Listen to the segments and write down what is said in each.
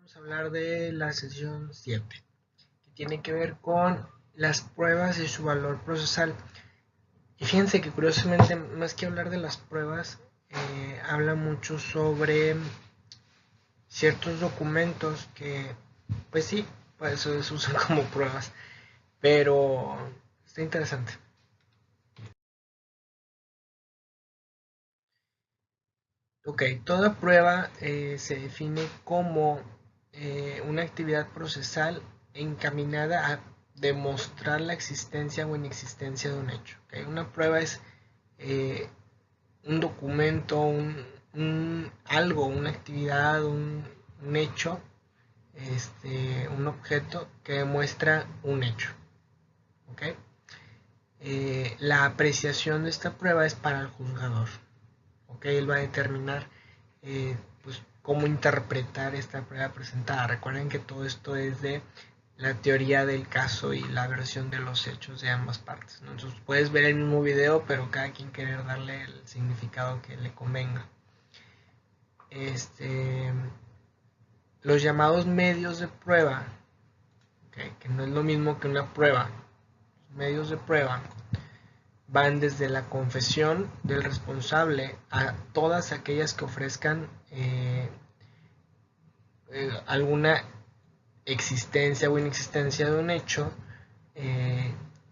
vamos a hablar de la sesión 7, que tiene que ver con las pruebas y su valor procesal. Y fíjense que curiosamente, más que hablar de las pruebas, habla mucho sobre ciertos documentos que, pues sí, pues se usan como pruebas, pero está interesante. Ok, toda prueba se define como una actividad procesal encaminada a demostrar la existencia o inexistencia de un hecho. ¿Okay? Una prueba es eh, un documento, algo, una actividad, un hecho, un objeto que demuestra un hecho. ¿Okay? La apreciación de esta prueba es para el juzgador. ¿Okay? Él va a determinar pues, cómo interpretar esta prueba presentada. Recuerden que todo esto es de la teoría del caso y la versión de los hechos de ambas partes, ¿no? Entonces puedes ver el mismo video, pero cada quien querer darle el significado que le convenga. Los llamados medios de prueba, ¿okay? Que no es lo mismo que una prueba. Los medios de prueba van desde la confesión del responsable a todas aquellas que ofrezcan alguna existencia o inexistencia de un hecho,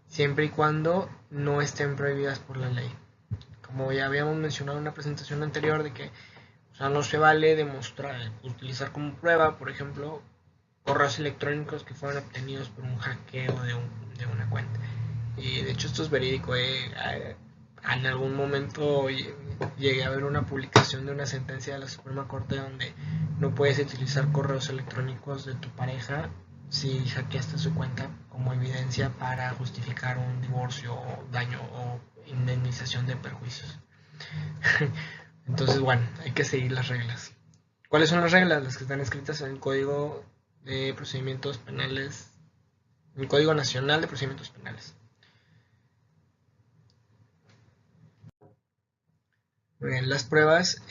siempre y cuando no estén prohibidas por la ley. Como ya habíamos mencionado en una presentación anterior, de que no se vale demostrar, utilizar como prueba, por ejemplo, correos electrónicos que fueron obtenidos por un hackeo de una cuenta. Y de hecho esto es verídico. En algún momento llegué a ver una publicación de una sentencia de la Suprema Corte donde no puedes utilizar correos electrónicos de tu pareja si hackeaste su cuenta como evidencia para justificar un divorcio o daño o indemnización de perjuicios. Entonces, bueno, hay que seguir las reglas. ¿Cuáles son las reglas? Las que están escritas en el Código de Procedimientos Penales, en el Código Nacional de Procedimientos Penales. Bien, las pruebas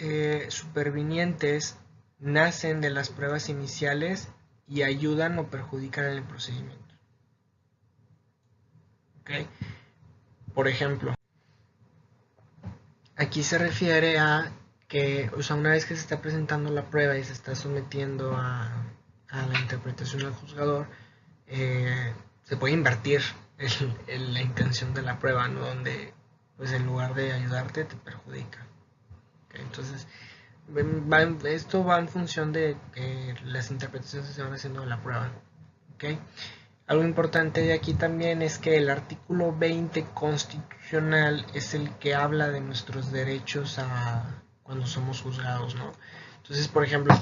supervinientes nacen de las pruebas iniciales y ayudan o perjudican el procedimiento. ¿Okay? Por ejemplo, aquí se refiere a que, o sea, una vez que se está presentando la prueba y se está sometiendo a la interpretación del juzgador, se puede invertir la intención de la prueba, ¿no? Donde, pues en lugar de ayudarte, te perjudica. ¿Okay? Entonces, esto va en función de las interpretaciones que se van haciendo de la prueba. ¿Okay? Algo importante de aquí también es que el artículo 20 constitucional es el que habla de nuestros derechos cuando somos juzgados, ¿no? Entonces, por ejemplo,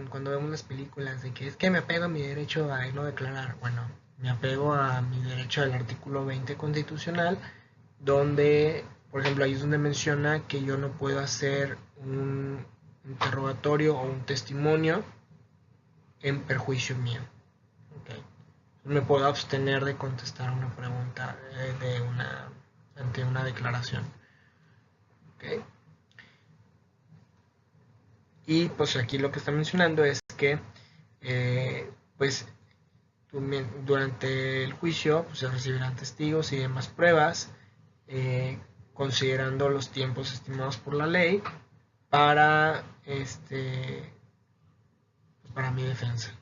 cuando vemos las películas de que es que me apego a mi derecho a no declarar, bueno, me apego a mi derecho al artículo 20 constitucional, donde, por ejemplo, ahí es donde menciona que yo no puedo hacer un interrogatorio o un testimonio en perjuicio mío. Okay. Me puedo abstener de contestar una pregunta ante una declaración. Okay. Y pues aquí lo que está mencionando es que pues durante el juicio pues, se recibirán testigos y demás pruebas, considerando los tiempos estimados por la ley para para mi defensa.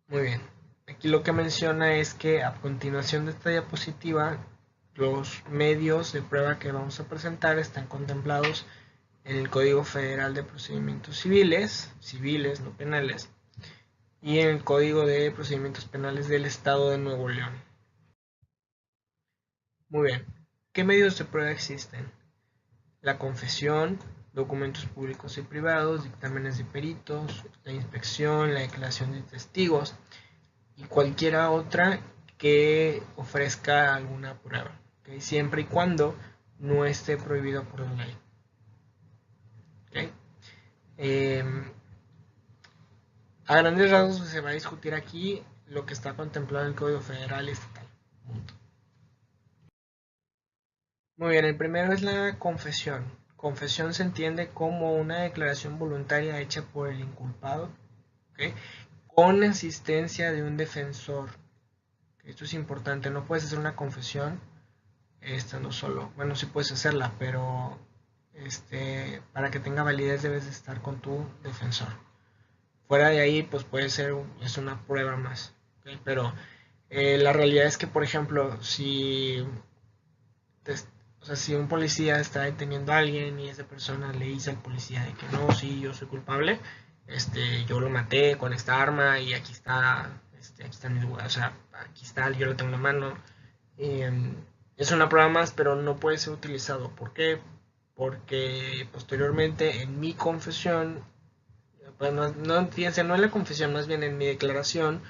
Muy bien. Aquí lo que menciona es que a continuación de esta diapositiva, los medios de prueba que vamos a presentar están contemplados en el Código Federal de Procedimientos Civiles, no penales, y en el Código de Procedimientos Penales del Estado de Nuevo León. Muy bien. ¿Qué medios de prueba existen? La confesión, documentos públicos y privados, dictámenes de peritos, la inspección, la declaración de testigos y cualquiera otra que ofrezca alguna prueba, ¿okay? Siempre y cuando no esté prohibido por la ley. ¿Okay? A grandes rasgos se va a discutir aquí lo que está contemplado en el Código Federal y Estatal. Punto. Muy bien, el primero es la confesión. confesión se entiende como una declaración voluntaria hecha por el inculpado, ¿okay? Con asistencia de un defensor. Esto es importante, no puedes hacer una confesión estando solo. Bueno, sí puedes hacerla, pero para que tenga validez debes de estar con tu defensor. Fuera de ahí, pues puede ser es una prueba más, ¿okay? Pero la realidad es que, por ejemplo, te, o sea, si un policía está deteniendo a alguien y esa persona le dice al policía de que no, sí, yo soy culpable, yo lo maté con esta arma y aquí está mi, o sea, aquí está, yo lo tengo en la mano. Es una prueba más, pero no puede ser utilizado. ¿Por qué? Porque posteriormente en mi confesión, pues fíjense, no en la confesión, más bien en mi declaración,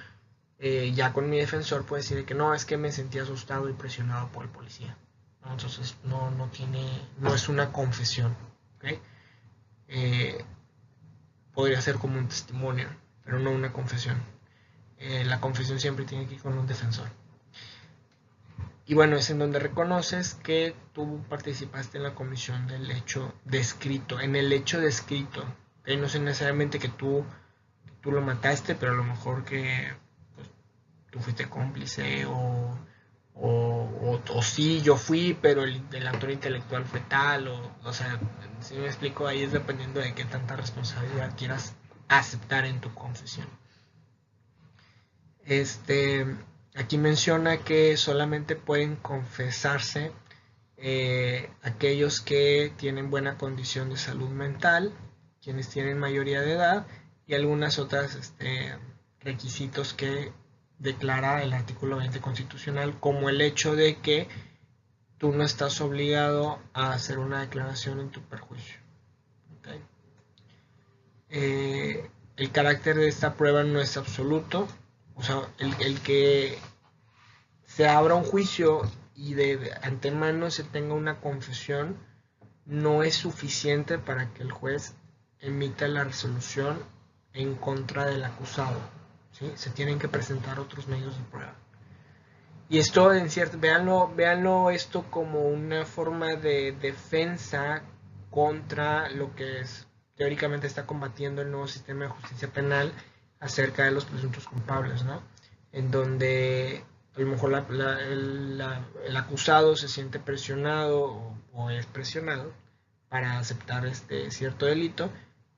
ya con mi defensor puede decir que no, es que me sentí asustado y presionado por el policía. ¿No? Entonces no es una confesión. ¿Okay? Podría ser como un testimonio, pero no una confesión. La confesión siempre tiene que ir con un defensor. Y bueno, es en donde reconoces que tú participaste en la comisión del hecho descrito, en el hecho descrito. ¿Okay? No es necesariamente que tú lo mataste, pero a lo mejor que pues, tú fuiste cómplice o sí, yo fui, pero el autor intelectual fue tal, o sea, si me explico, ahí es dependiendo de qué tanta responsabilidad quieras aceptar en tu confesión. Aquí menciona que solamente pueden confesarse aquellos que tienen buena condición de salud mental, quienes tienen mayoría de edad y algunas otras requisitos que declara el artículo 20 constitucional, como el hecho de que tú no estás obligado a hacer una declaración en tu perjuicio. ¿Okay? El carácter de esta prueba no es absoluto, o sea, el que se abra un juicio y de antemano se tenga una confesión no es suficiente para que el juez emita la resolución en contra del acusado. ¿Sí? Se tienen que presentar otros medios de prueba. Y esto, en cierto, véanlo esto como una forma de defensa contra lo que es, teóricamente está combatiendo el nuevo sistema de justicia penal acerca de los presuntos culpables, ¿no? En donde a lo mejor el acusado se siente presionado o es presionado para aceptar cierto delito.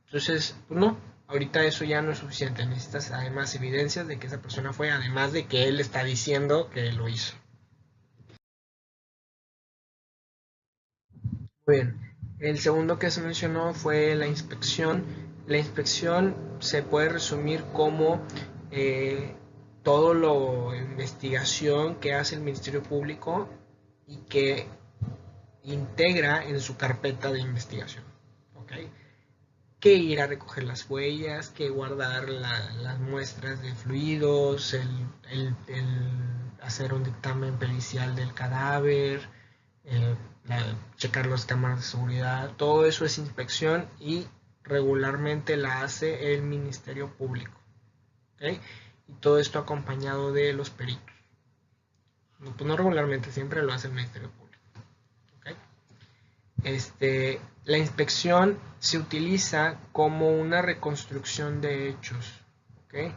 Entonces, pues no, ahorita eso ya no es suficiente. Necesitas además evidencias de que esa persona fue, además de que él está diciendo que lo hizo. Muy bien. El segundo que se mencionó fue la inspección. La inspección se puede resumir como todo lo investigación que hace el Ministerio Público y que integra en su carpeta de investigación. ¿Okay? Que ir a recoger las huellas, que guardar las muestras de fluidos, el hacer un dictamen pericial del cadáver, eh, checar las cámaras de seguridad, todo eso es inspección y regularmente la hace el Ministerio Público. ¿Okay? Y todo esto acompañado de los peritos. No, pues no regularmente, siempre lo hace el Ministerio Público. ¿Okay? La inspección se utiliza como una reconstrucción de hechos, ¿okay?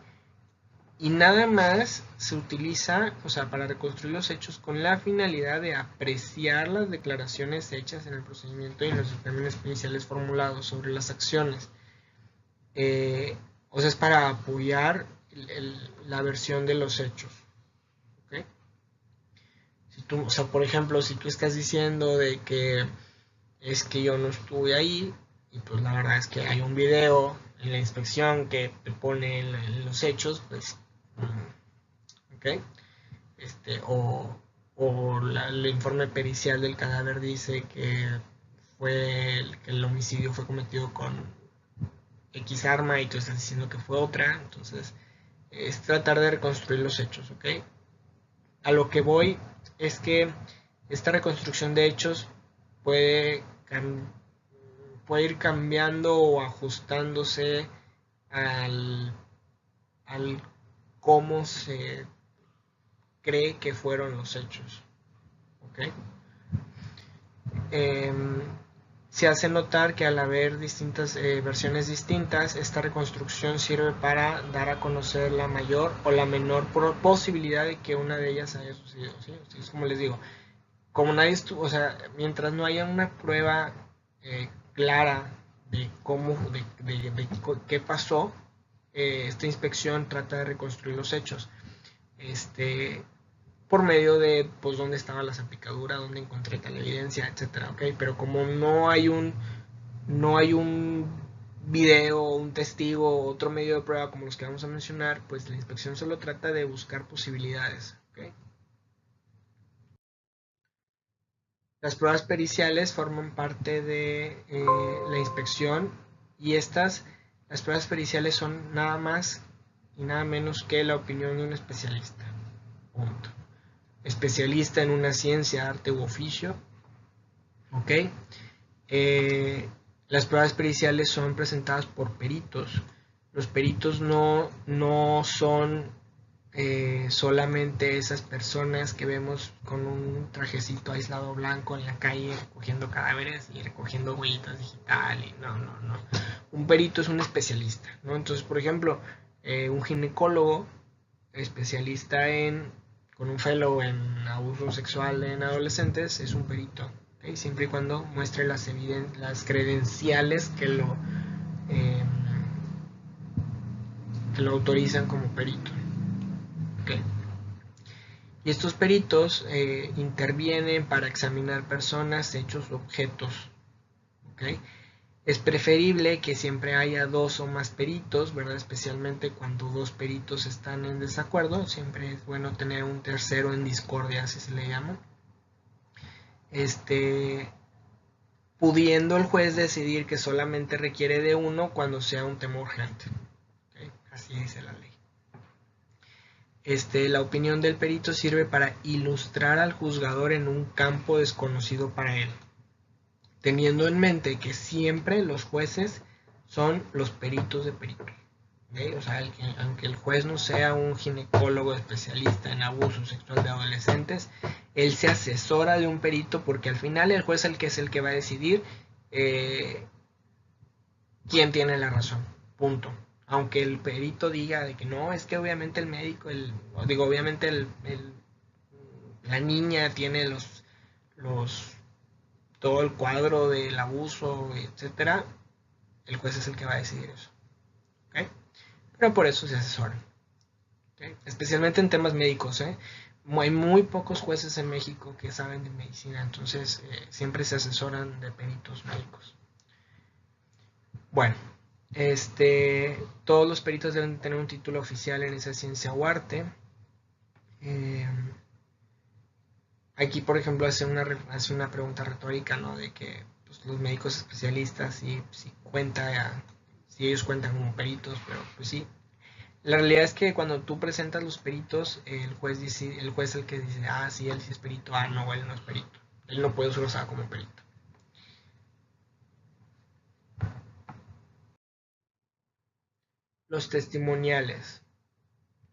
Y nada más se utiliza, o sea, para reconstruir los hechos con la finalidad de apreciar las declaraciones hechas en el procedimiento y los dictámenes iniciales formulados sobre las acciones. O sea, es para apoyar la versión de los hechos, ¿okay? Si tú, o sea, por ejemplo, si tú estás diciendo de que es que yo no estuve ahí y pues la verdad es que hay un video en la inspección que te pone en los hechos, pues, ¿ok? El informe pericial del cadáver dice que que el homicidio fue cometido con X arma y tú estás diciendo que fue otra, entonces es tratar de reconstruir los hechos, ¿ok? A lo que voy es que esta reconstrucción de hechos puede ir cambiando o ajustándose al, al cómo se cree que fueron los hechos. ¿Okay? se hace notar que al haber distintas versiones distintas, esta reconstrucción sirve para dar a conocer la mayor o la menor posibilidad de que una de ellas haya sucedido, ¿sí? Es como les digo, como nadie estuvo, o sea, mientras no haya una prueba clara de cómo, de qué pasó, esta inspección trata de reconstruir los hechos. Por medio de pues dónde estaba la salpicadura, dónde encontré tal evidencia, etcétera, ¿ok? Pero como no hay un video, un testigo, otro medio de prueba como los que vamos a mencionar, pues la inspección solo trata de buscar posibilidades, ¿ok? Las pruebas periciales forman parte de la inspección y las pruebas periciales son nada más y nada menos que la opinión de un especialista. Punto. Especialista en una ciencia, arte u oficio. ¿Ok? Las pruebas periciales son presentadas por peritos. Los peritos no son solamente esas personas que vemos con un trajecito aislado blanco en la calle recogiendo cadáveres y recogiendo huellitas digitales. No. Un perito es un especialista, ¿no? Entonces, por ejemplo, un ginecólogo especialista con un fellow en abuso sexual en adolescentes es un perito, ¿okay? Siempre y cuando muestre las credenciales eh, que lo autorizan como perito. Okay. Y estos peritos intervienen para examinar personas, hechos, objetos. ¿Okay? Es preferible que siempre haya dos o más peritos, ¿verdad? Especialmente cuando dos peritos están en desacuerdo. Siempre es bueno tener un tercero en discordia, así se le llama. Pudiendo el juez decidir que solamente requiere de uno cuando sea un tema urgente. ¿Okay? Así dice la ley. La opinión del perito sirve para ilustrar al juzgador en un campo desconocido para él, teniendo en mente que siempre los jueces son los peritos de peritos. ¿Okay? O sea, aunque el juez no sea un ginecólogo especialista en abuso sexual de adolescentes, él se asesora de un perito porque al final el juez es el que va a decidir quién tiene la razón. Punto. Aunque el perito diga de que no, es que obviamente el médico, obviamente la niña tiene todo el cuadro del abuso, etcétera, el juez es el que va a decidir eso. ¿Okay? Pero por eso se asesoran. ¿Okay? Especialmente en temas médicos. Hay muy pocos jueces en México que saben de medicina, entonces siempre se asesoran de peritos médicos. Bueno, todos los peritos deben tener un título oficial en esa ciencia o arte. Aquí, por ejemplo, hace una pregunta retórica, ¿no? De que pues, los médicos especialistas, si ellos cuentan como peritos, pero pues sí. La realidad es que cuando tú presentas los peritos, el juez es el que dice, sí, él sí es perito, no, él no es perito. Él no puede usar como perito. Los testimoniales.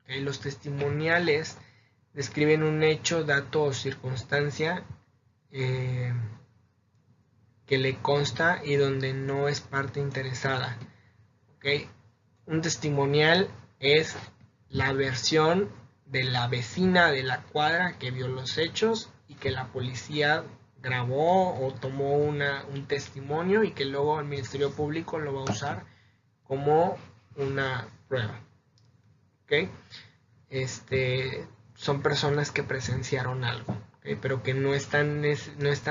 ¿Okay? Los testimoniales describen un hecho, dato o circunstancia que le consta y donde no es parte interesada. ¿Okay? Un testimonial es la versión de la vecina de la cuadra que vio los hechos y que la policía grabó o tomó un testimonio y que luego el Ministerio Público lo va a usar como una prueba. ¿Okay? Son personas que presenciaron algo, ¿okay? Pero que no están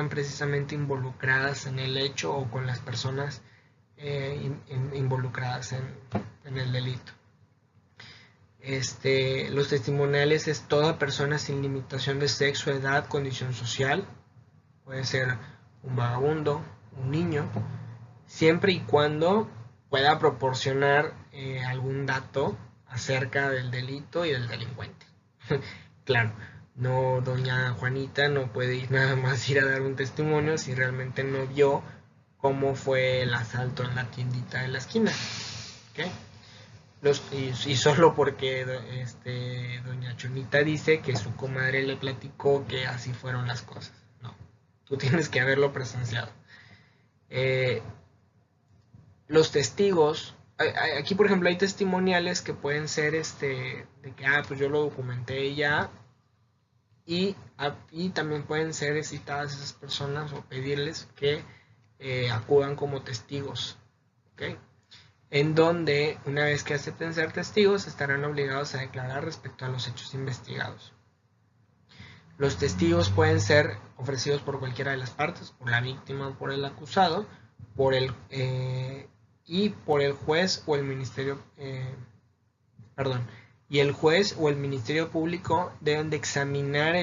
precisamente involucradas en el hecho o con las personas involucradas en el delito. Los testimoniales es toda persona sin limitación de sexo, edad, condición social. Puede ser un vagabundo, un niño, siempre y cuando pueda proporcionar algún dato acerca del delito y del delincuente. Claro, no, doña Juanita no puede nada más ir a dar un testimonio si realmente no vio cómo fue el asalto en la tiendita de la esquina. ¿Okay? Y solo porque doña Chonita dice que su comadre le platicó que así fueron las cosas. No, tú tienes que haberlo presenciado. Los testigos, aquí por ejemplo hay testimoniales que pueden ser de que, pues yo lo documenté ya, y también pueden ser citadas esas personas o pedirles que acudan como testigos, ¿ok? En donde una vez que acepten ser testigos estarán obligados a declarar respecto a los hechos investigados. Los testigos pueden ser ofrecidos por cualquiera de las partes, por la víctima o por el acusado, por el juez o el ministerio, y el juez o el ministerio público deben de examinar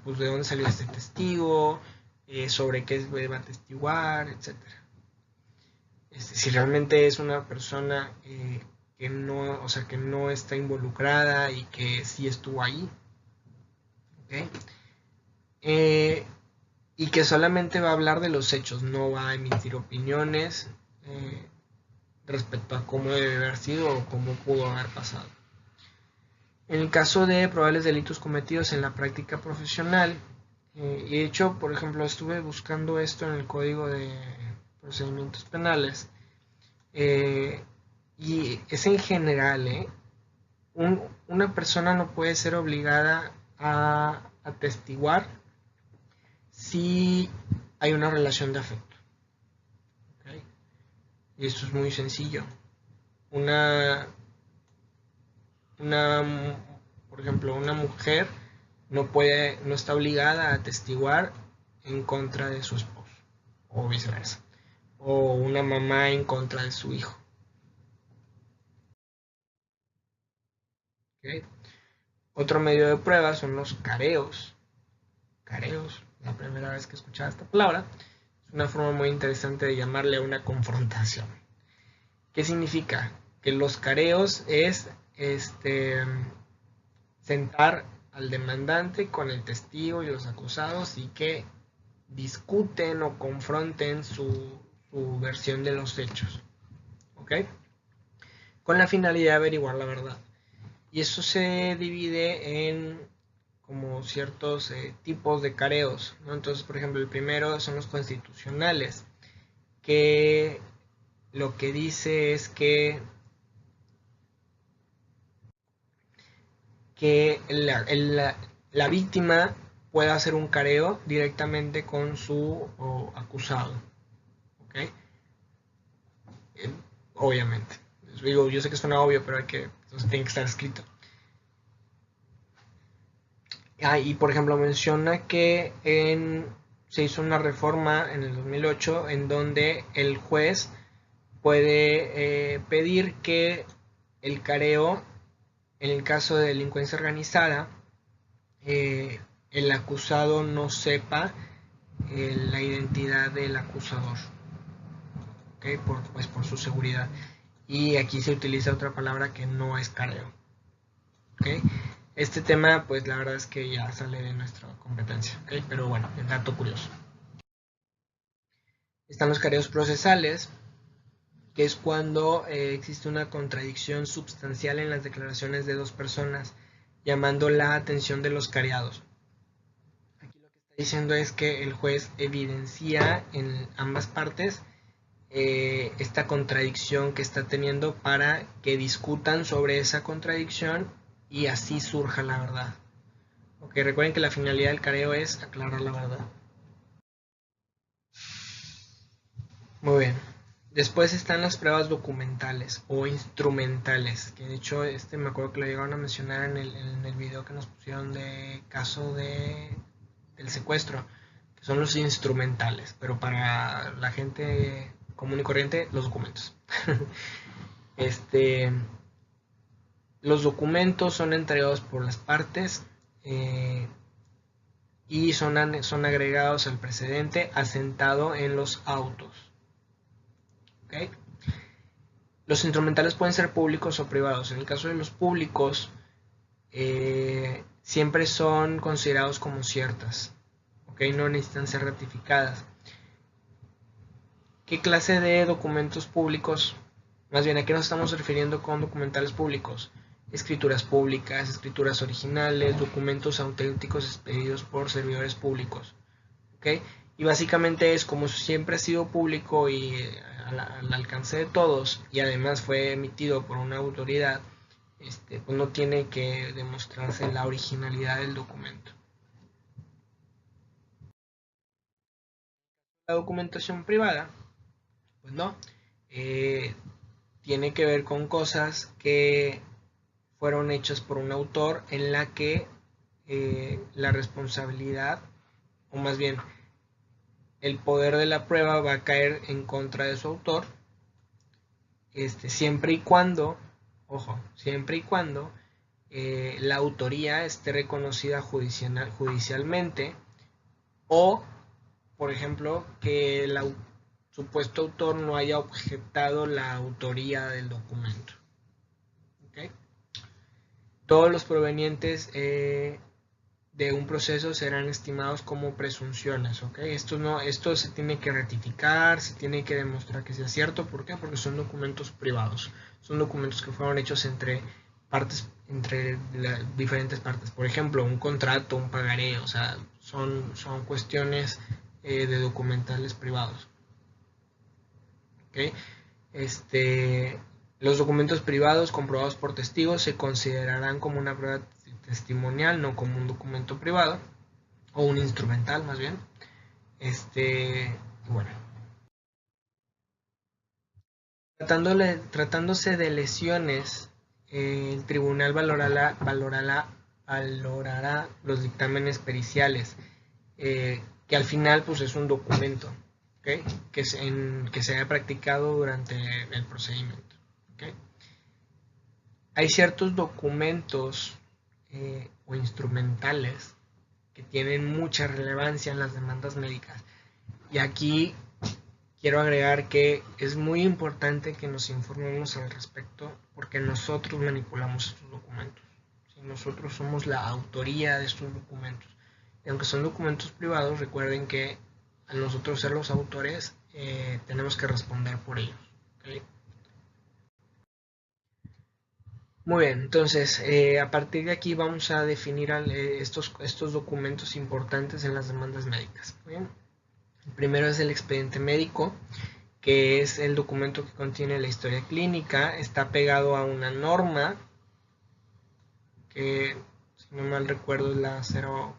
pues, de dónde salió este testigo, sobre qué va a atestiguar, etc. Si realmente es una persona que no está involucrada y que sí estuvo ahí, ¿okay? Y que solamente va a hablar de los hechos, no va a emitir opiniones respecto a cómo debe haber sido o cómo pudo haber pasado. En el caso de probables delitos cometidos en la práctica profesional, y de hecho, por ejemplo, estuve buscando esto en el Código de Procedimientos Penales, y es en general, una persona no puede ser obligada a atestiguar si hay una relación de afecto. ¿Okay? Y esto es muy sencillo. Por ejemplo, una mujer no está obligada a atestiguar en contra de su esposo, o viceversa, o una mamá en contra de su hijo. ¿Okay? Otro medio de prueba son los careos. Careos, la primera vez que escuchaba esta palabra, es una forma muy interesante de llamarle a una confrontación. ¿Qué significa? Que los careos es sentar al demandante con el testigo y los acusados y que discuten o confronten su versión de los hechos, ¿ok? Con la finalidad de averiguar la verdad. Y eso se divide en como ciertos tipos de careos, ¿no? Entonces, por ejemplo, el primero son los constitucionales, que lo que dice es que la víctima pueda hacer un careo directamente con su acusado, ¿ok? Obviamente. Digo, yo sé que suena obvio, pero entonces tiene que estar escrito. Y por ejemplo menciona que se hizo una reforma en el 2008 en donde el juez puede pedir que el careo, en el caso de delincuencia organizada, el acusado no sepa la identidad del acusador, ¿okay? Por su seguridad. Y aquí se utiliza otra palabra que no es careo, ¿okay? Este tema, pues la verdad es que ya sale de nuestra competencia, ¿okay? Pero bueno, el dato curioso. Están los careos procesales, que es cuando existe una contradicción sustancial en las declaraciones de dos personas, llamando la atención de los careados. Aquí lo que está diciendo es que el juez evidencia en ambas partes esta contradicción que está teniendo para que discutan sobre esa contradicción y así surja la verdad. Ok, recuerden que la finalidad del careo es aclarar la verdad. Muy bien. Después están las pruebas documentales o instrumentales, que de hecho me acuerdo que lo llegaron a mencionar en el video que nos pusieron de caso del secuestro, que son los instrumentales, pero para la gente común y corriente, los documentos. Los documentos son entregados por las partes y son agregados al precedente asentado en los autos. ¿Okay? Los instrumentales pueden ser públicos o privados. En el caso de los públicos, siempre son considerados como ciertas, ¿okay? No necesitan ser ratificadas. ¿Qué clase de documentos públicos? Más bien, ¿a qué nos estamos refiriendo con documentales públicos? Escrituras públicas, escrituras originales, documentos auténticos expedidos por servidores públicos, ¿okay? Y básicamente es como siempre ha sido público y al alcance de todos, y además fue emitido por una autoridad, pues no tiene que demostrarse la originalidad del documento. La documentación privada, pues no, tiene que ver con cosas que fueron hechas por un autor en la que la responsabilidad, o más bien el poder de la prueba va a caer en contra de su autor, siempre y cuando, ojo, siempre y cuando la autoría esté reconocida judicialmente, o, por ejemplo, que el supuesto autor no haya objetado la autoría del documento. ¿Okay? Todos los provenientes de un proceso serán estimados como presunciones, ¿ok? Esto se tiene que ratificar, se tiene que demostrar que sea cierto. ¿Por qué? Porque son documentos privados, son documentos que fueron hechos entre diferentes partes. Por ejemplo, un contrato, un pagaré, o sea, son cuestiones de documentales privados, ¿ok? Los documentos privados comprobados por testigos se considerarán como una prueba testimonial, no como un documento privado, o un instrumental más bien. Bueno. Tratándose de lesiones, el tribunal valorará los dictámenes periciales, que al final pues es un documento, ¿okay? que se haya practicado durante el procedimiento. ¿Okay? Hay ciertos documentos o instrumentales que tienen mucha relevancia en las demandas médicas. Y aquí quiero agregar que es muy importante que nos informemos al respecto, porque nosotros manipulamos estos documentos. ¿Sí? Nosotros somos la autoría de estos documentos. Y aunque son documentos privados, recuerden que al nosotros ser los autores, tenemos que responder por ellos. ¿Okay? Muy bien, entonces a partir de aquí vamos a definir estos documentos importantes en las demandas médicas. Muy bien. El primero es el expediente médico, que es el documento que contiene la historia clínica. Está pegado a una norma que, si no mal recuerdo, es la 04,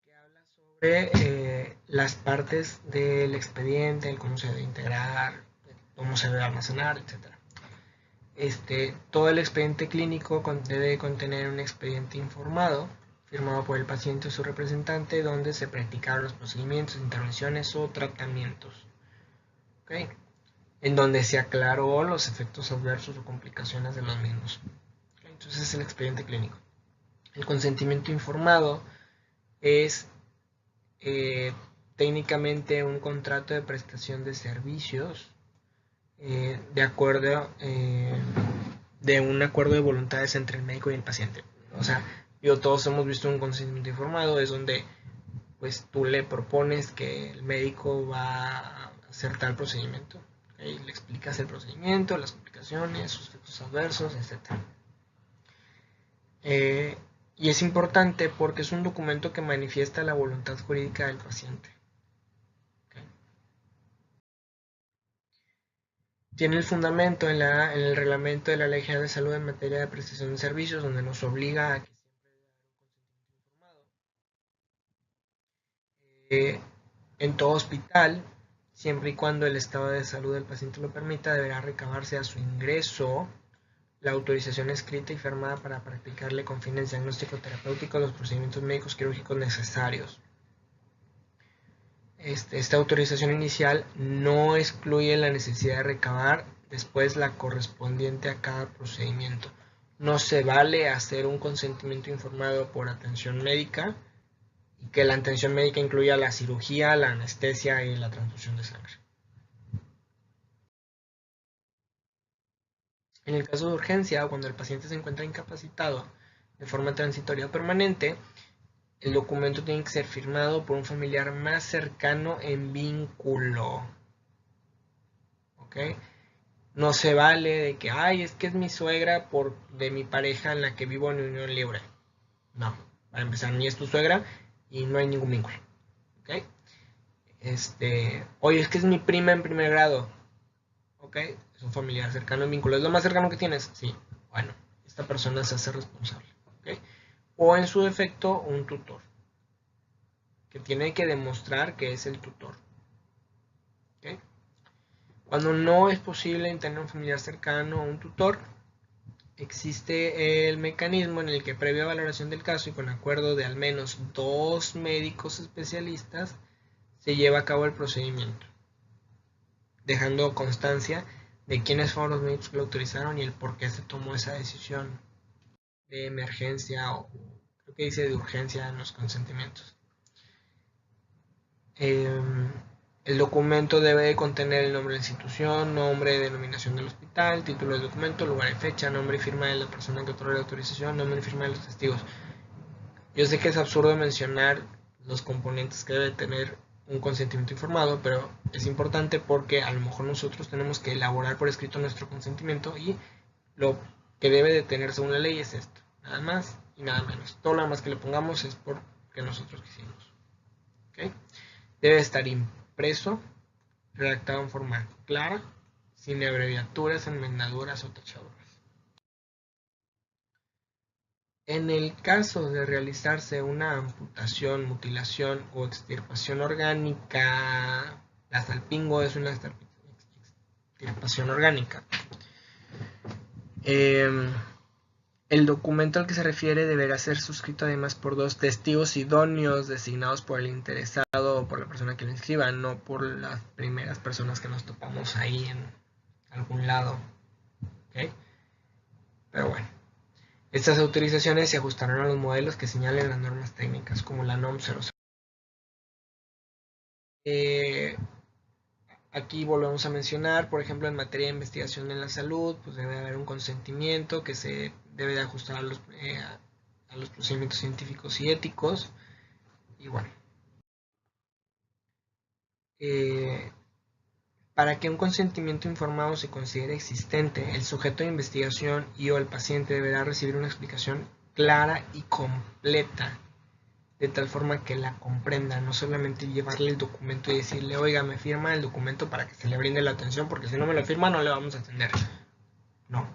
que habla sobre las partes del expediente, el cómo se debe integrar, cómo se debe almacenar, etc. Todo el expediente clínico debe contener un expediente informado firmado por el paciente o su representante, donde se practicaron los procedimientos, intervenciones o tratamientos, ¿okay? En donde se aclaró los efectos adversos o complicaciones de los mismos. ¿Okay? Entonces es el expediente clínico. El consentimiento informado es técnicamente un contrato de prestación de servicios de acuerdo de un acuerdo de voluntades entre el médico y el paciente. O sea, todos hemos visto un consentimiento informado, es donde pues tú le propones que el médico va a hacer tal procedimiento, ¿okay? Le explicas el procedimiento, las complicaciones, sus efectos adversos, etc. Y es importante porque es un documento que manifiesta la voluntad jurídica del paciente. Tiene el fundamento en el reglamento de la Ley General de Salud en materia de prestación de servicios, donde nos obliga a que siempre haya un consentimiento informado. En todo hospital, siempre y cuando el estado de salud del paciente lo permita, deberá recabarse a su ingreso la autorización escrita y firmada para practicarle con fines diagnóstico terapéutico los procedimientos médicos quirúrgicos necesarios. Esta autorización inicial no excluye la necesidad de recabar después la correspondiente a cada procedimiento. No se vale hacer un consentimiento informado por atención médica y que la atención médica incluya la cirugía, la anestesia y la transfusión de sangre. En el caso de urgencia, cuando el paciente se encuentra incapacitado de forma transitoria o permanente, el documento tiene que ser firmado por un familiar más cercano en vínculo. ¿Ok? No se vale de que, es que es mi suegra de mi pareja en la que vivo en unión libre. No, para empezar, ni es tu suegra y no hay ningún vínculo. ¿Ok? Oye, es que es mi prima en primer grado. ¿Ok? Es un familiar cercano en vínculo. ¿Es lo más cercano que tienes? Sí. Bueno, esta persona se hace responsable. ¿Ok? O en su defecto, un tutor, que tiene que demostrar que es el tutor. ¿Ok? Cuando no es posible tener un familiar cercano o un tutor, existe el mecanismo en el que previa valoración del caso y con acuerdo de al menos 2 médicos especialistas se lleva a cabo el procedimiento, dejando constancia de quiénes fueron los médicos que lo autorizaron y el por qué se tomó esa decisión de emergencia o creo que dice de urgencia en los consentimientos. El documento debe contener el nombre de la institución, nombre y denominación del hospital, título del documento, lugar y fecha, nombre y firma de la persona que otorga la autorización, nombre y firma de los testigos. Yo sé que es absurdo mencionar los componentes que debe tener un consentimiento informado, pero es importante porque a lo mejor nosotros tenemos que elaborar por escrito nuestro consentimiento y lo que debe de tener según la ley es esto, nada más y nada menos. Todo lo demás que le pongamos es porque nosotros quisimos. ¿Okay? Debe estar impreso, redactado en forma clara, sin abreviaturas, enmendaduras o tachaduras. En el caso de realizarse una amputación, mutilación o extirpación orgánica, la salpingo es una extirpación orgánica. El documento al que se refiere deberá ser suscrito además por 2 testigos idóneos designados por el interesado o por la persona que lo inscriba, no por las primeras personas que nos topamos ahí en algún lado. ¿Okay? Pero bueno. Estas autorizaciones se ajustarán a los modelos que señalen las normas técnicas, como la NOM 00. Aquí volvemos a mencionar, por ejemplo, en materia de investigación en la salud, pues debe haber un consentimiento que se debe de ajustar a los procedimientos científicos y éticos. Y bueno, para que un consentimiento informado se considere existente, el sujeto de investigación y o el paciente deberá recibir una explicación clara y completa, de tal forma que la comprenda, no solamente llevarle el documento y decirle, oiga, me firma el documento para que se le brinde la atención, porque si no me lo firma no le vamos a atender. No,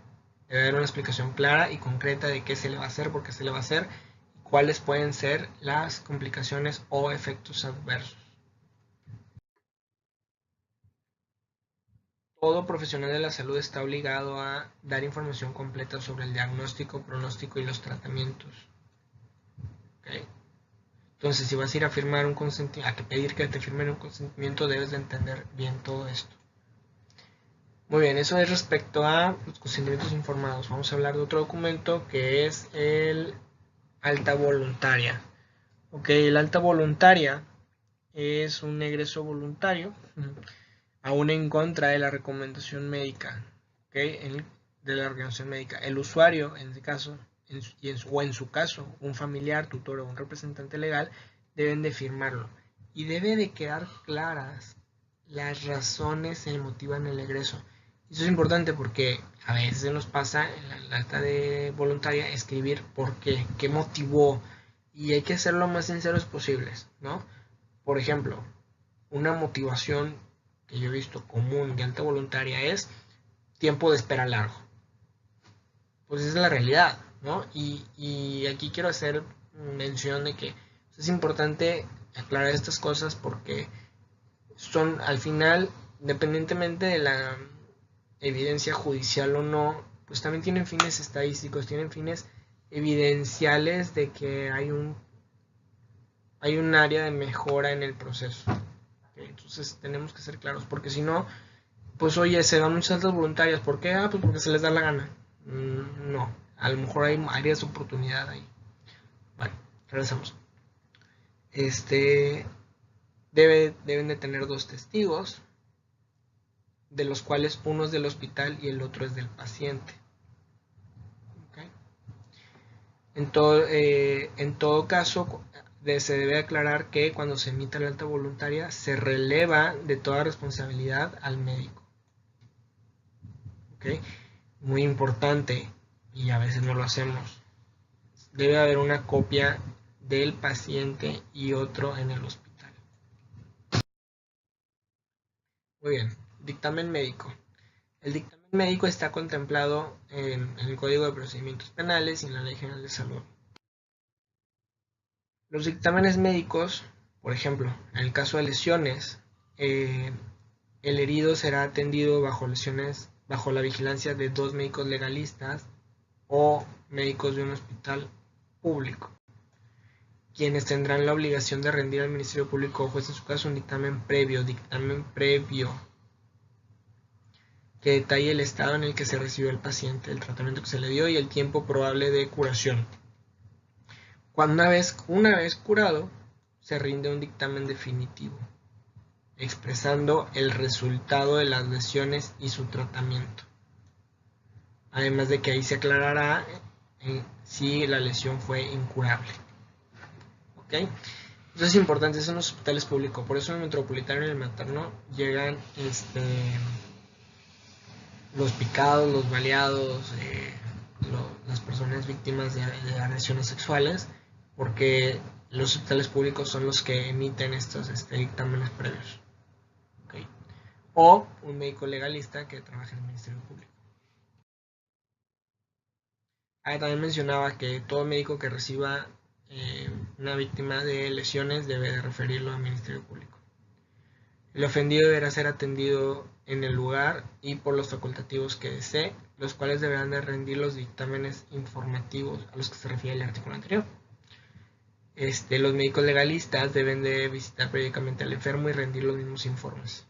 debe haber una explicación clara y concreta de qué se le va a hacer, por qué se le va a hacer, y cuáles pueden ser las complicaciones o efectos adversos. Todo profesional de la salud está obligado a dar información completa sobre el diagnóstico, pronóstico y los tratamientos. ¿Okay? Entonces, si vas a ir a firmar un consentimiento, a pedir que te firmen un consentimiento, debes de entender bien todo esto. Muy bien, eso es respecto a los consentimientos informados. Vamos a hablar de otro documento que es el alta voluntaria. Ok, el alta voluntaria es un egreso voluntario, aún en contra de la recomendación médica, ¿okay? De la organización médica. El usuario, en este caso, o en su caso, un familiar, tutor o un representante legal, deben de firmarlo. Y debe de quedar claras las razones que motivan el egreso. Eso es importante porque a veces nos pasa en la acta de voluntaria escribir por qué motivó, y hay que ser lo más sinceros posibles, ¿no? Por ejemplo, una motivación que yo he visto común de alta voluntaria es tiempo de espera largo. Pues esa es la realidad, ¿no? Y aquí quiero hacer mención de que es importante aclarar estas cosas porque son al final, independientemente de la evidencia judicial o no, pues también tienen fines estadísticos, tienen fines evidenciales de que hay un área de mejora en el proceso. Entonces tenemos que ser claros, porque si no, pues oye, se dan muchas altas voluntarias. ¿Por qué? Pues porque se les da la gana. No, a lo mejor hay áreas de oportunidad ahí. Vale, regresamos. Deben de tener 2 testigos, de los cuales uno es del hospital y el otro es del paciente. ¿Okay? En todo caso, se debe aclarar que cuando se emita la alta voluntaria se releva de toda responsabilidad al médico. ¿Okay? Muy importante, y a veces no lo hacemos. Debe haber una copia del paciente y otro en el hospital. Muy bien, dictamen médico. El dictamen médico está contemplado en el Código de Procedimientos Penales y en la Ley General de Salud. Los dictámenes médicos, por ejemplo, en el caso de lesiones, el herido será atendido bajo la vigilancia de 2 médicos legalistas o médicos de un hospital público, quienes tendrán la obligación de rendir al Ministerio Público o juez en su caso un dictamen previo que detalle el estado en el que se recibió el paciente, el tratamiento que se le dio y el tiempo probable de curación. Una vez curado, se rinde un dictamen definitivo, expresando el resultado de las lesiones y su tratamiento. Además de que ahí se aclarará si la lesión fue incurable. ¿Ok? Eso es importante, son los hospitales públicos. Por eso en el metropolitano y en el materno llegan los picados, los baleados, las personas víctimas de agresiones sexuales, porque los hospitales públicos son los que emiten estos dictámenes previos. ¿Okay? O un médico legalista que trabaja en el Ministerio Público. También mencionaba que todo médico que reciba una víctima de lesiones debe de referirlo al Ministerio Público. El ofendido deberá ser atendido en el lugar y por los facultativos que desee, los cuales deberán de rendir los dictámenes informativos a los que se refiere el artículo anterior. Los médicos legalistas deben de visitar periódicamente al enfermo y rendir los mismos informes,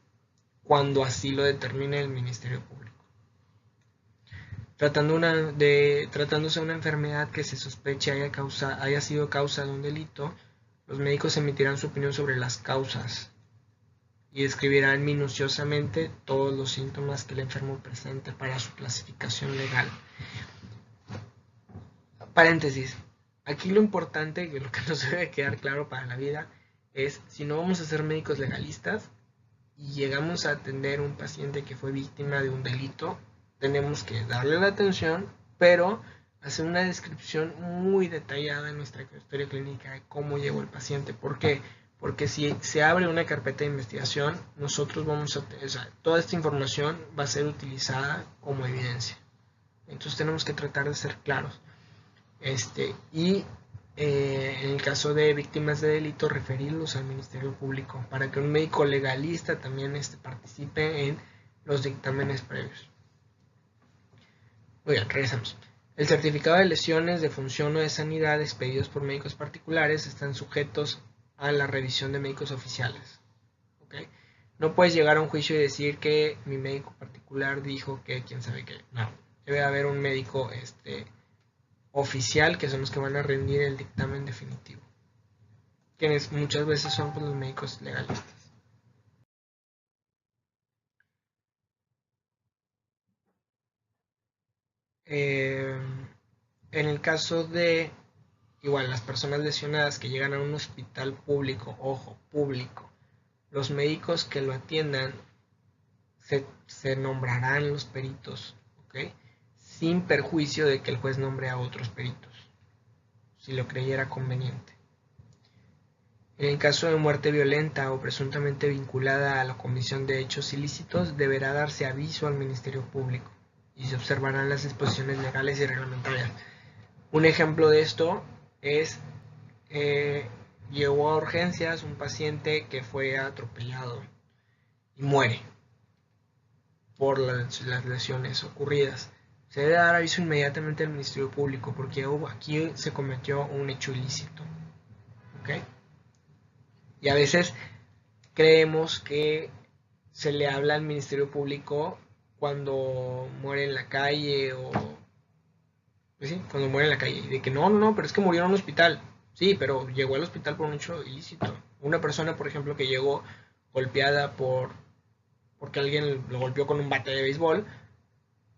cuando así lo determine el Ministerio Público. Tratándose de una enfermedad que se sospeche haya sido causa de un delito, los médicos emitirán su opinión sobre las causas y describirán minuciosamente todos los síntomas que el enfermo presente para su clasificación legal. Paréntesis. Aquí lo importante, que lo que nos debe quedar claro para la vida, es si no vamos a ser médicos legalistas y llegamos a atender a un paciente que fue víctima de un delito, tenemos que darle la atención, pero hacer una descripción muy detallada de nuestra historia clínica de cómo llegó el paciente. ¿Por qué? Porque si se abre una carpeta de investigación, nosotros toda esta información va a ser utilizada como evidencia. Entonces tenemos que tratar de ser claros. En el caso de víctimas de delito, referirlos al Ministerio Público para que un médico legalista también participe en los dictámenes previos. Muy bien, regresamos. El certificado de lesiones de función o de sanidad expedidos por médicos particulares están sujetos a la revisión de médicos oficiales. ¿Okay? No puedes llegar a un juicio y decir que mi médico particular dijo que quién sabe qué. No, debe haber un médico oficial, que son los que van a rendir el dictamen definitivo, quienes muchas veces son los médicos legalistas. En el caso de igual las personas lesionadas que llegan a un hospital público, ojo, público, los médicos que lo atiendan se nombrarán los peritos, ¿ok? Sin perjuicio de que el juez nombre a otros peritos, si lo creyera conveniente. En el caso de muerte violenta o presuntamente vinculada a la comisión de hechos ilícitos, deberá darse aviso al Ministerio Público y se observarán las disposiciones legales y reglamentarias. Un ejemplo de esto es, llegó a urgencias un paciente que fue atropellado y muere por las lesiones ocurridas. Se debe dar aviso inmediatamente al Ministerio Público porque aquí se cometió un hecho ilícito. ¿Okay? Y a veces creemos que se le habla al Ministerio Público cuando muere en la calle pues sí, cuando muere en la calle. Y de que no, pero es que murió en un hospital. Sí, pero llegó al hospital por un hecho ilícito. Una persona, por ejemplo, que llegó golpeada porque alguien lo golpeó con un bate de béisbol,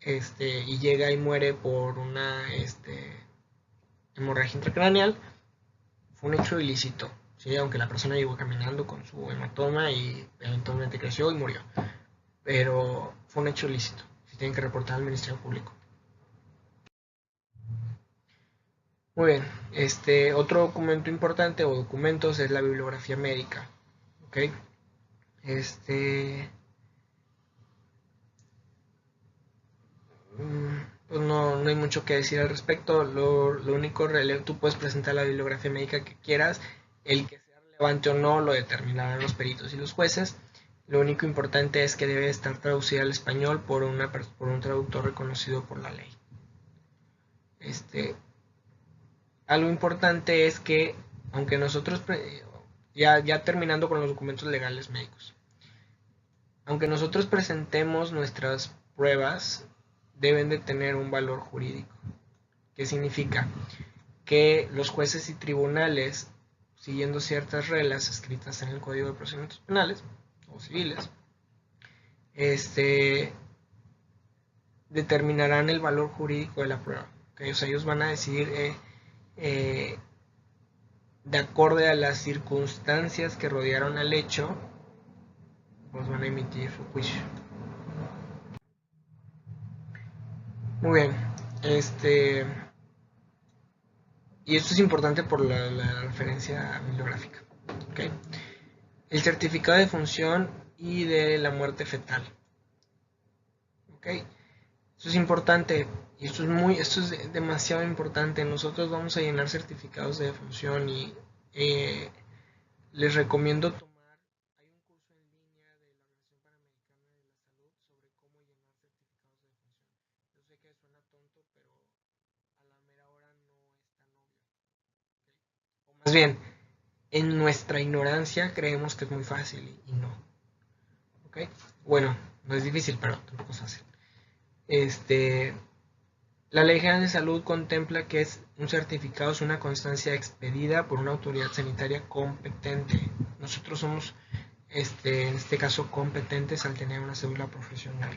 y llega y muere por una hemorragia intracraneal, fue un hecho ilícito. Sí, aunque la persona llegó caminando con su hematoma y eventualmente creció y murió. Pero fue un hecho ilícito. Se tienen que reportar al Ministerio Público. Muy bien, otro documento importante o documentos es la bibliografía médica, ¿ok? Este, pues no hay mucho que decir al respecto. Lo único relevante, tú puedes presentar la bibliografía médica que quieras. El que sea relevante o no lo determinarán los peritos y los jueces. Lo único importante es que debe estar traducida al español por un traductor reconocido por la ley. Algo importante es que, aunque nosotros, ya terminando con los documentos legales médicos, aunque nosotros presentemos nuestras pruebas, deben de tener un valor jurídico. ¿Qué significa? Que los jueces y tribunales, siguiendo ciertas reglas escritas en el Código de Procedimientos Penales o civiles, este, determinarán el valor jurídico de la prueba. ¿Okay? O sea, ellos van a decidir eh, de acorde a las circunstancias que rodearon al hecho, pues van a emitir su juicio. Muy bien, y esto es importante por la referencia bibliográfica. ¿Okay? El certificado de función y de la muerte fetal. ¿Okay? Esto es importante y esto es demasiado importante. Nosotros vamos a llenar certificados de defunción y eh, les recomiendo tomar, hay un curso en línea de la Organización Panamericana de la Salud sobre cómo llenar certificados de defunción. Yo sé que suena tonto, pero a la mera hora no es tan obvio. ¿Okay? O más bien, en nuestra ignorancia creemos que es muy fácil y no. ¿Okay? Bueno, no es difícil, pero tampoco es fácil. La Ley General de Salud contempla que un certificado es una constancia expedida por una autoridad sanitaria competente. Nosotros somos, en este caso, competentes al tener una cédula profesional.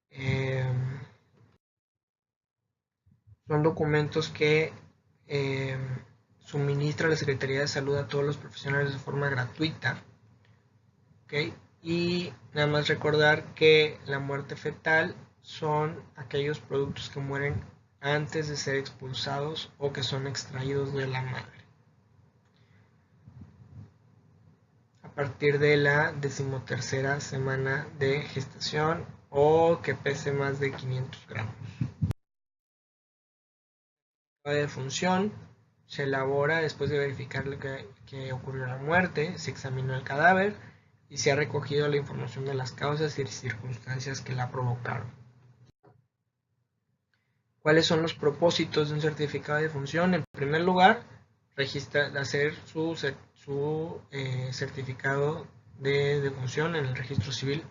Eh, Son documentos que eh, suministra la Secretaría de Salud a todos los profesionales de forma gratuita. ¿Okay? Y nada más recordar que la muerte fetal son aquellos productos que mueren antes de ser expulsados o que son extraídos de la madre. A partir de la 13ª semana de gestación o que pese más de 500 gramos. La defunción se elabora después de verificar que ocurrió la muerte, se examinó el cadáver y se ha recogido la información de las causas y circunstancias que la provocaron. ¿Cuáles son los propósitos de un certificado de defunción? En primer lugar, hacer su certificado de defunción en el registro civil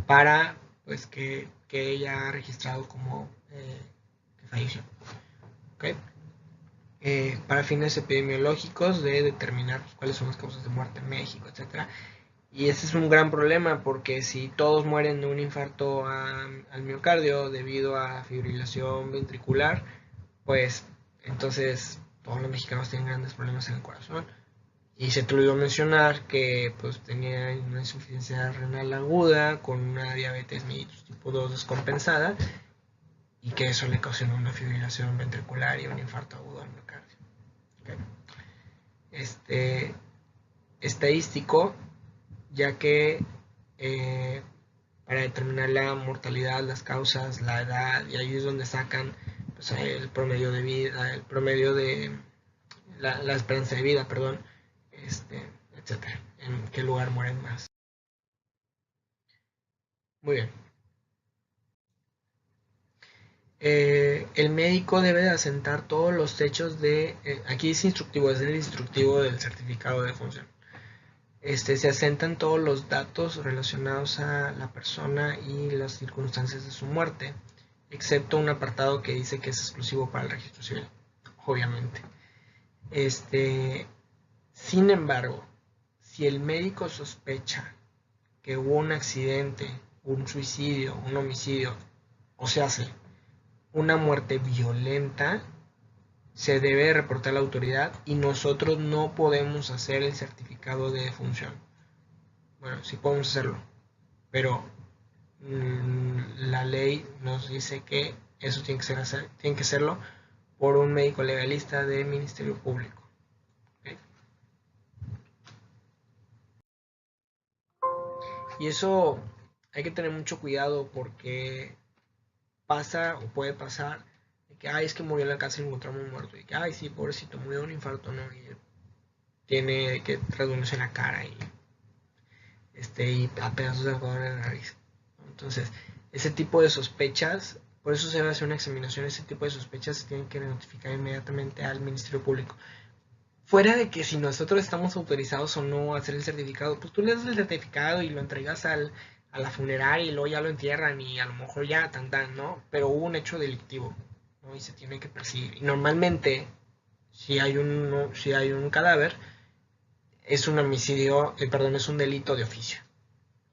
para pues que ella ha registrado como que falleció. ¿Okay? Para fines epidemiológicos de determinar pues, cuáles son las causas de muerte en México, etcétera. Y ese es un gran problema porque si todos mueren de un infarto al miocardio debido a fibrilación ventricular, pues entonces todos los mexicanos tienen grandes problemas en el corazón. Y se te olvidó mencionar que pues tenía una insuficiencia renal aguda con una diabetes mellitus tipo 2 descompensada y que eso le ocasionó una fibrilación ventricular y un infarto agudo al miocardio. Okay. Estadístico, ya que para determinar la mortalidad, las causas, la edad, y ahí es donde sacan pues, el promedio de vida, el promedio de la esperanza de vida, perdón, etcétera, en qué lugar mueren más. Muy bien. El médico debe de asentar todos los hechos aquí es instructivo, es el instructivo del certificado de defunción. Se asentan todos los datos relacionados a la persona y las circunstancias de su muerte, excepto un apartado que dice que es exclusivo para el registro civil, obviamente. Sin embargo, si el médico sospecha que hubo un accidente, un suicidio, un homicidio, o se hace una muerte violenta, se debe reportar a la autoridad y nosotros no podemos hacer el certificado de defunción. Bueno, sí podemos hacerlo, pero la ley nos dice que eso tiene que serlo por un médico legalista del Ministerio Público. ¿Okay? Y eso hay que tener mucho cuidado porque pasa o puede pasar de que, ay, es que murió en la casa y lo encontramos muerto. Y que, ay, sí, pobrecito, murió de un infarto, ¿no? Y tiene que rasguños en la cara y a pedazos de algodón en la nariz. Entonces, ese tipo de sospechas, por eso se debe hacer una examinación, ese tipo de sospechas se tienen que notificar inmediatamente al Ministerio Público. Fuera de que si nosotros estamos autorizados o no a hacer el certificado, pues tú le das el certificado y lo entregas a la funeraria y luego ya lo entierran y a lo mejor ya tan, ¿no? Pero hubo un hecho delictivo, ¿no? Y se tiene que perseguir. Y normalmente, si hay un cadáver, es un homicidio, perdón, es un delito de oficio.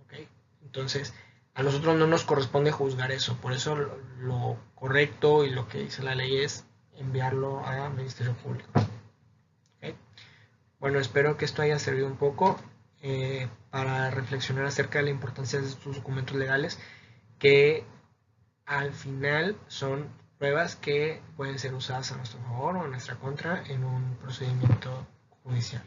¿Okay? Entonces, a nosotros no nos corresponde juzgar eso. Por eso lo correcto y lo que dice la ley es enviarlo al Ministerio Público. ¿Okay? Bueno, espero que esto haya servido un poco para reflexionar acerca de la importancia de estos documentos legales que al final son pruebas que pueden ser usadas a nuestro favor o a nuestra contra en un procedimiento judicial.